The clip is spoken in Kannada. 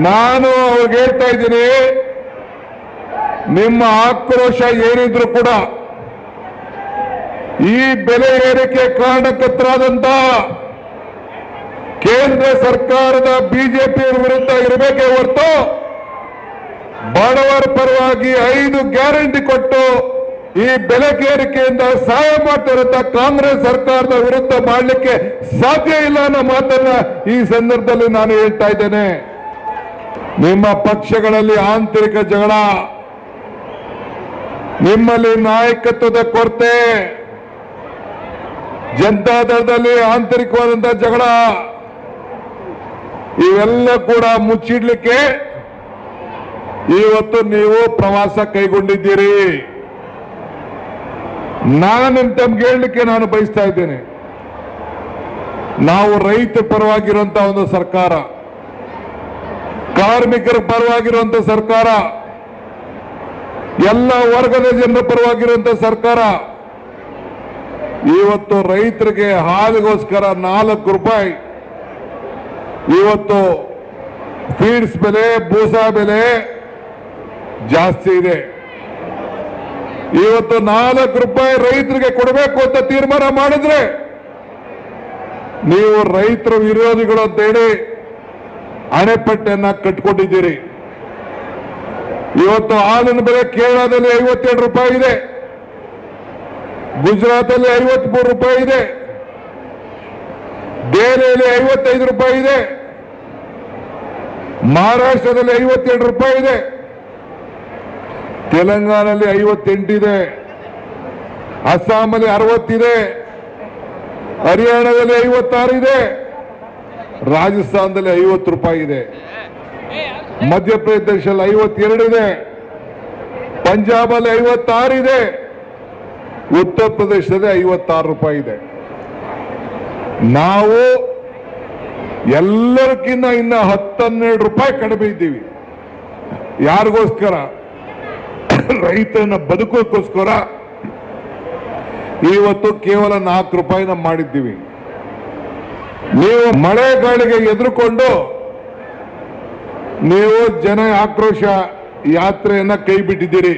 ನಾನು ಅವ್ರಿಗೆ ಹೇಳ್ತಾ ಇದ್ದೀನಿ, ನಿಮ್ಮ ಆಕ್ರೋಶ ಏನಿದ್ರು ಕೂಡ ಈ ಬೆಲೆ ಏರಿಕೆ ಕಾರಣಕರ್ತರಾದಂತ ಕೇಂದ್ರ ಸರ್ಕಾರದ ಬಿಜೆಪಿ ವಿರುದ್ಧ ಇರಬೇಕೇ ಹೊರತು ಬಡವರ ಪರವಾಗಿ 5 ಗ್ಯಾರಂಟಿ ಕೊಟ್ಟು ಈ ಬೆಲೆ ಏರಿಕೆಯಿಂದ ಸಹಾಯ ಮಾಡ್ತಿರುವಂತ ಕಾಂಗ್ರೆಸ್ ಸರ್ಕಾರದ ವಿರುದ್ಧ ಮಾಡಲಿಕ್ಕೆ ಸಾಧ್ಯ ಇಲ್ಲ ಅನ್ನೋ ಮಾತನ್ನ ಈ ಸಂದರ್ಭದಲ್ಲಿ ನಾನು ಹೇಳ್ತಾ ಇದ್ದೇನೆ. ನಿಮ್ಮ ಪಕ್ಷಗಳಲ್ಲಿ ಆಂತರಿಕ ಜಗಳ, ನಿಮ್ಮಲ್ಲಿ ನಾಯಕತ್ವದ ಕೊರತೆ, ಜನತಾದಳದಲ್ಲಿ ಆಂತರಿಕವಾದಂತಹ ಜಗಳ, ಇವೆಲ್ಲ ಕೂಡ ಮುಚ್ಚಿಡ್ಲಿಕ್ಕೆ ಇವತ್ತು ನೀವು ಪ್ರವಾಸ ಕೈಗೊಂಡಿದ್ದೀರಿ. ನಾನು ತಮ್ಗೆ ಹೇಳಲಿಕ್ಕೆ ನಾನು ಬಯಸ್ತಾ ಇದ್ದೇನೆ, ನಾವು ರೈತ ಪರವಾಗಿರುವಂತಹ ಒಂದು ಸರ್ಕಾರ, ಕಾರ್ಮಿಕರ ಪರವಾಗಿರುವಂತ ಸರ್ಕಾರ, ಎಲ್ಲ ವರ್ಗದ ಜನರ ಪರವಾಗಿರುವಂತ ಸರ್ಕಾರ. ಇವತ್ತು ರೈತರಿಗೆ ಹಾಲಿಗೋಸ್ಕರ 4 ರೂಪಾಯಿ ಇವತ್ತು ಫೀಡ್ಸ್ ಬೆಲೆ, ಬೂಸಾ ಬೆಲೆ ಜಾಸ್ತಿ ಇದೆ. ಇವತ್ತು 4 ರೂಪಾಯಿ ರೈತರಿಗೆ ಕೊಡಬೇಕು ಅಂತ ತೀರ್ಮಾನ ಮಾಡಿದ್ರೆ ನೀವು ರೈತರ ವಿರೋಧಿಗಳು ಅಂತ ಹೇಳಿ ಅಣೆಪಟ್ಟೆಯನ್ನ ಕಟ್ಕೊಂಡಿದ್ದೀರಿ. ಇವತ್ತು ಹಾಲಿನ ಬೆಲೆ ಕೇರಳದಲ್ಲಿ 57 ರೂಪಾಯಿ ಇದೆ, ಗುಜರಾತಲ್ಲಿ 53 ರೂಪಾಯಿ ಇದೆ, ದೆಹಲಿಯಲ್ಲಿ 55 ರೂಪಾಯಿ ಇದೆ, ಮಹಾರಾಷ್ಟ್ರದಲ್ಲಿ 52 ರೂಪಾಯಿ ಇದೆ, ತೆಲಂಗಾಣದಲ್ಲಿ 58 ಇದೆ, ಅಸ್ಸಾಮಲ್ಲಿ 60 ಇದೆ, ಹರಿಯಾಣದಲ್ಲಿ 56 ಇದೆ, ರಾಜಸ್ಥಾನದಲ್ಲಿ 50 ರೂಪಾಯಿ ಇದೆ, ಮಧ್ಯಪ್ರದೇಶದಲ್ಲಿ 52 ಇದೆ, ಪಂಜಾಬಲ್ಲಿ 56 ಇದೆ, ಉತ್ತರ ಪ್ರದೇಶದಲ್ಲಿ 56 ರೂಪಾಯಿ ಇದೆ. ನಾವು ಎಲ್ಲರಿಗಿಂತ ಇನ್ನ 10-12 ರೂಪಾಯಿ ಕಡಿಮೆ ಇದ್ದೀವಿ. ಯಾರಿಗೋಸ್ಕರ? ರೈತನ ಬದುಕೋಕ್ಕೋಸ್ಕರ ಇವತ್ತು ಕೇವಲ 4 ರೂಪಾಯಿನ ಮಾಡಿದ್ದೀವಿ. ನೀವು ಮಳೆಗಾಳಿಗೆ ಎದುರುಕೊಂಡು ನೀವು ಜನ ಆಕ್ರೋಶ ಯಾತ್ರೆಯನ್ನ ಕೈ ಬಿಟ್ಟಿದ್ದೀರಿ.